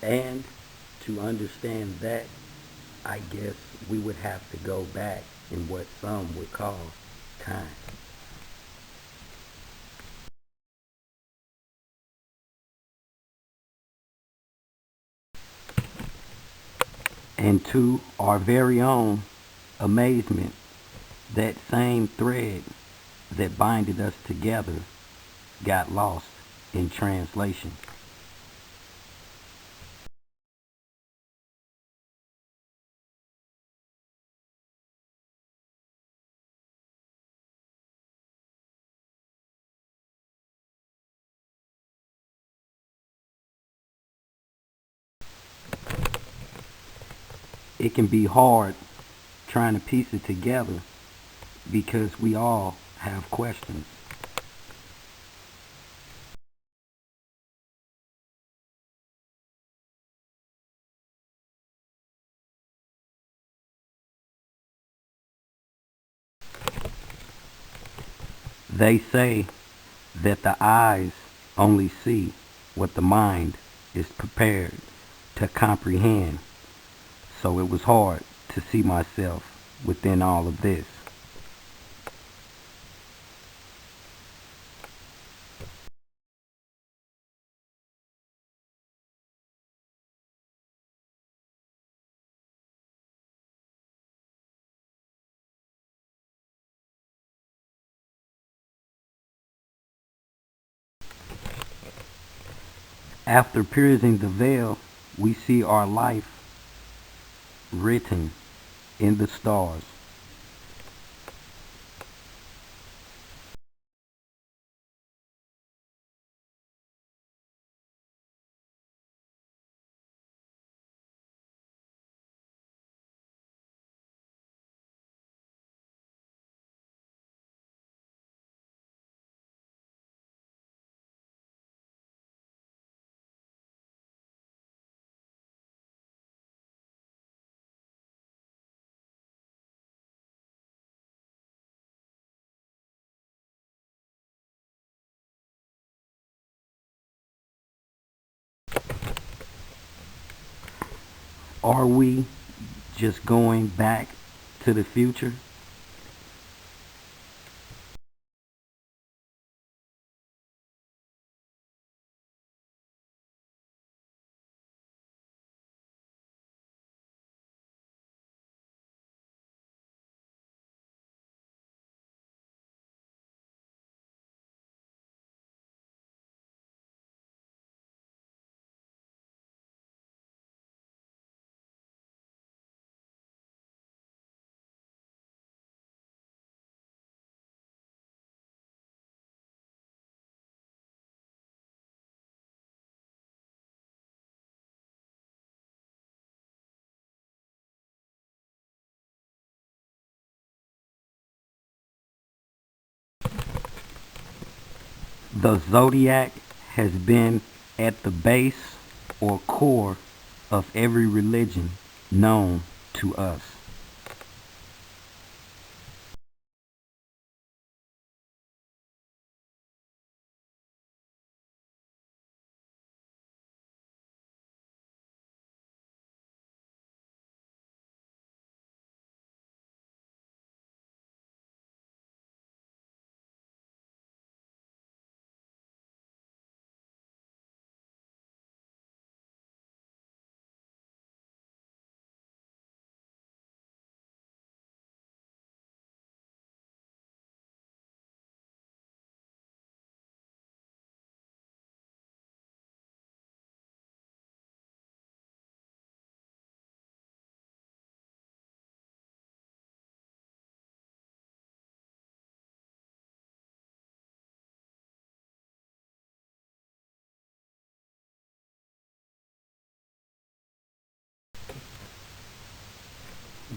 And to understand that, I guess we would have to go back in what some would call time. And to our very own amazement, that same thread that binded us together got lost in translation. It can be hard trying to piece it together because we all have questions. They say that the eyes only see what the mind is prepared to comprehend, so it was hard to see myself within all of this. After piercing the veil, we see our life written in the stars. Are we just going back to the future? The zodiac has been at the base or core of every religion known to us.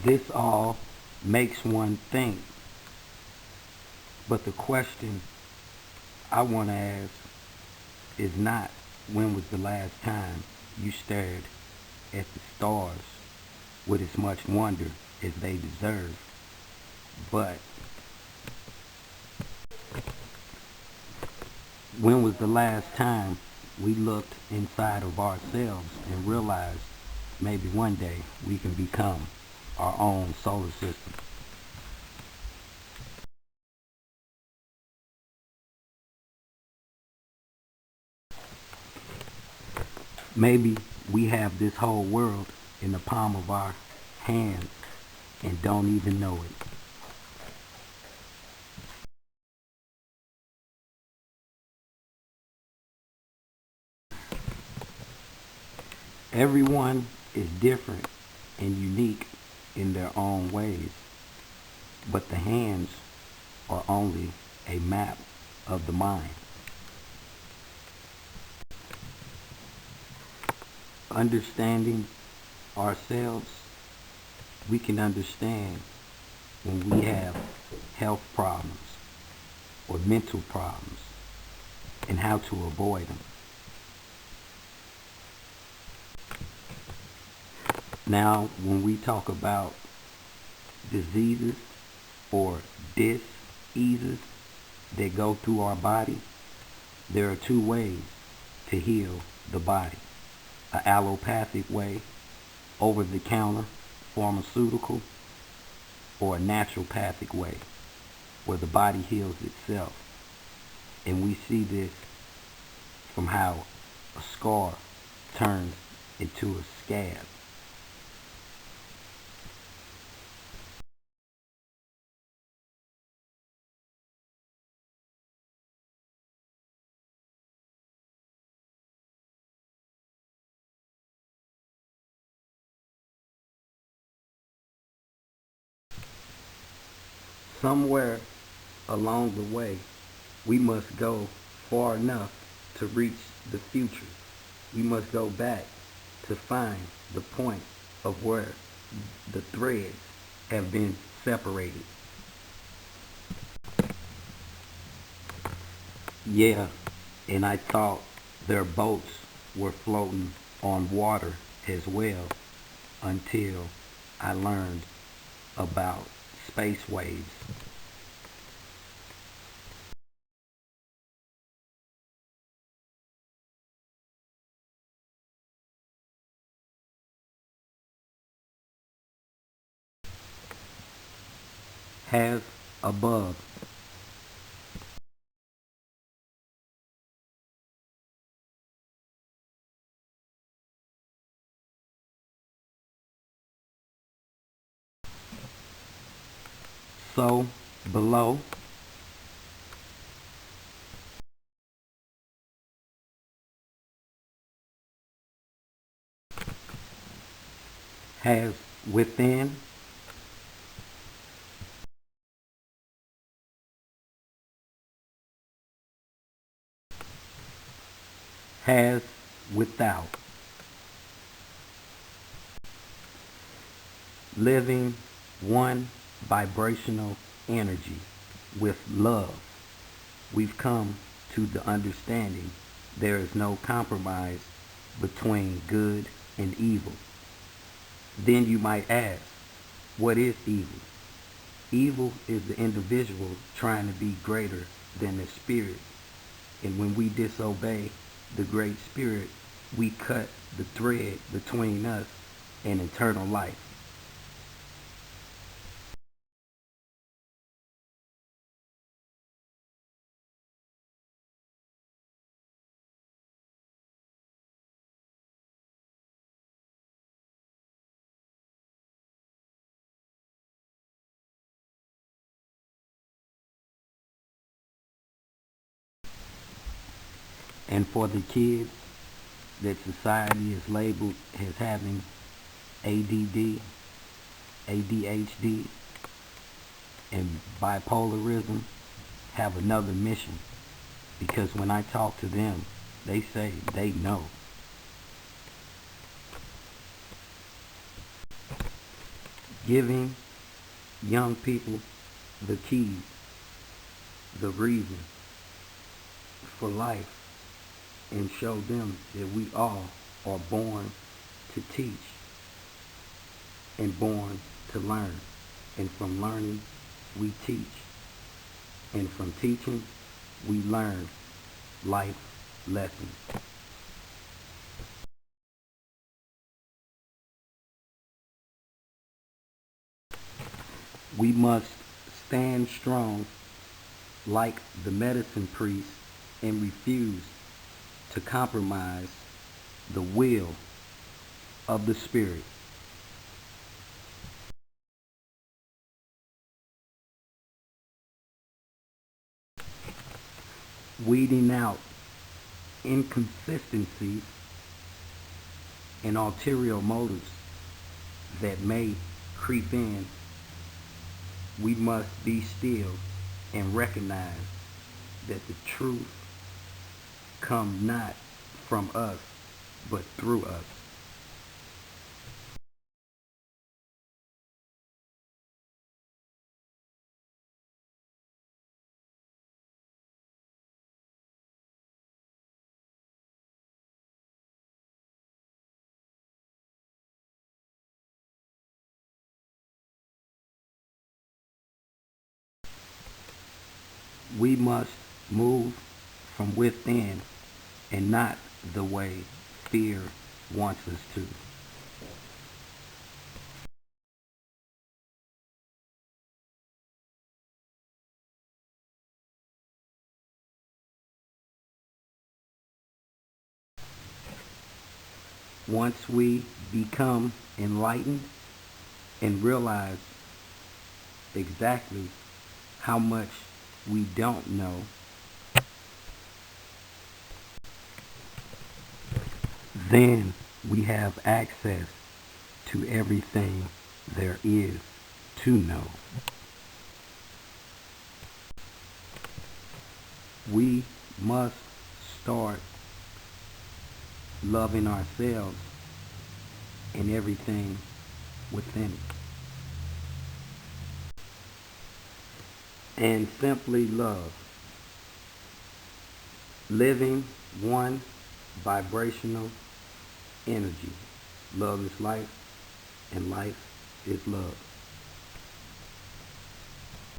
This all makes one think, but the question I want to ask is not when was the last time you stared at the stars with as much wonder as they deserve, but when was the last time we looked inside of ourselves and realized maybe one day we can become our own solar system. Maybe we have this whole world in the palm of our hands and don't even know it. Everyone is different and unique in their own ways, but the hands are only a map of the mind. Understanding ourselves, we can understand when we have health problems or mental problems and how to avoid them. Now, when we talk about diseases or dis-eases that go through our body, there are two ways to heal the body. An allopathic way, over-the-counter pharmaceutical, or a naturopathic way where the body heals itself. And we see this from how a scar turns into a scab. Somewhere along the way, we must go far enough to reach the future. We must go back to find the point of where the threads have been separated. Yeah, and I thought their boats were floating on water as well until I learned about space waves. Has above, so below, has within, has without. Living one vibrational energy with love. We've come to the understanding there is no compromise between good and evil. Then you might ask, what is evil? Evil is the individual trying to be greater than the spirit. And when we disobey the great spirit, we cut the thread between us and eternal life. And for the kids that society is labeled as having ADD, ADHD, and bipolarism, have another mission. Because when I talk to them, they say they know. Giving young people the keys, the reason for life, and show them that we all are born to teach and born to learn. And from learning, we teach. And from teaching, we learn life lessons. We must stand strong like the medicine priest and refuse to compromise the will of the Spirit. Weeding out inconsistencies and ulterior motives that may creep in, we must be still and recognize that the truth comes not from us, but through us. We must move from within and not the way fear wants us to. Once we become enlightened and realize exactly how much we don't know, then we have access to everything there is to know. We must start loving ourselves and everything within it. And simply love. Living one vibrational energy. Love is life, and life is love.